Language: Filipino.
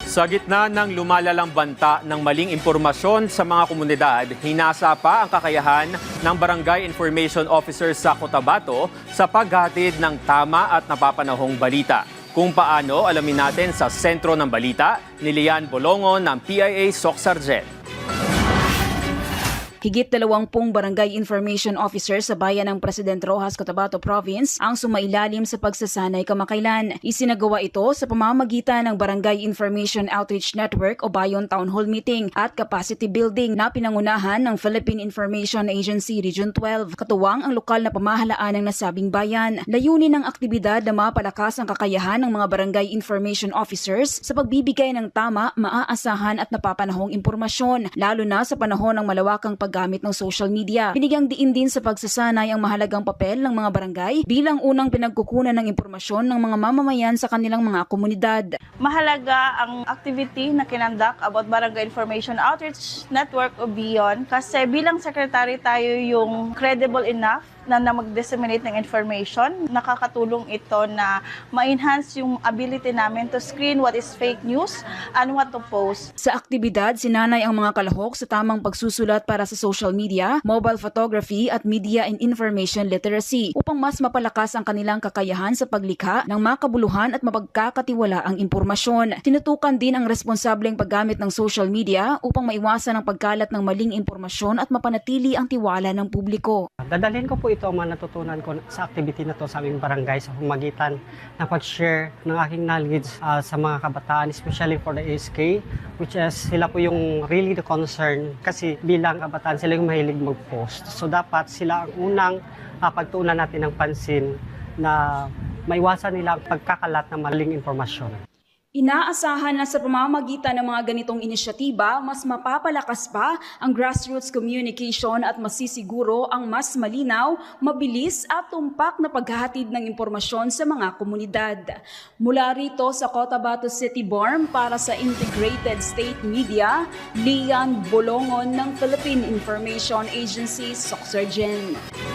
Sa gitna ng lumalalang banta ng maling impormasyon sa mga komunidad, hinasa pa ang kakayahan ng Barangay Information Officer sa Cotabato sa paghatid ng tama at napapanahong balita. Kung paano, alamin natin sa sentro ng balita ni Lian Bolongon ng PIA SOC Sargent. Higit 20 barangay information officer sa bayan ng President Roxas, Cotabato Province ang sumailalim sa pagsasanay kamakailan. Isinagawa ito sa pamamagitan ng Barangay Information Outreach Network o Bayon Town Hall Meeting at Capacity Building na pinangunahan ng Philippine Information Agency Region 12. Katuwang ang lokal na pamahalaan ng nasabing bayan. Layunin ng aktibidad na mapalakas ang kakayahan ng mga barangay information officers sa pagbibigay ng tama, maaasahan at napapanahong impormasyon, lalo na sa panahon ng malawakang paggamit ng social media. Binigyang diin din sa pagsasanay ang mahalagang papel ng mga barangay bilang unang pinagkukunan ng impormasyon ng mga mamamayan sa kanilang mga komunidad. Mahalaga ang activity na kinandak about Barangay Information Outreach Network o BION kasi bilang secretary tayo yung credible enough na mag-disseminate ng information. Nakakatulong ito na ma-enhance yung ability namin to screen what is fake news and what to post. Sa aktibidad, sinanay ang mga kalahok sa tamang pagsusulat para sa social media, mobile photography at media and information literacy upang mas mapalakas ang kanilang kakayahan sa paglikha ng makabuluhan at mapagkakatiwalaang impormasyon. Tinutukan din ang responsableng paggamit ng social media upang maiwasan ang pagkalat ng maling impormasyon at mapanatili ang tiwala ng publiko. Dadalhin ko po ito ang mga natutunan ko sa activity na to sa aming barangay sa pamagitan ng pag-share ng aking knowledge sa mga kabataan, especially for the ASK, which is sila po yung really the concern kasi bilang kabataan sila yung mahilig mag-post. So dapat sila ang unang pagtuunan natin ng pansin na maiwasan nila ang pagkakalat ng maling impormasyon. Inaasahan na sa pamamagitan ng mga ganitong inisyatiba, mas mapapalakas pa ang grassroots communication at masisiguro ang mas malinaw, mabilis at tumpak na paghahatid ng impormasyon sa mga komunidad. Mula rito sa Cotabato City Borm para sa Integrated State Media, Lian Bolongon ng Philippine Information Agency, SOC Sargent.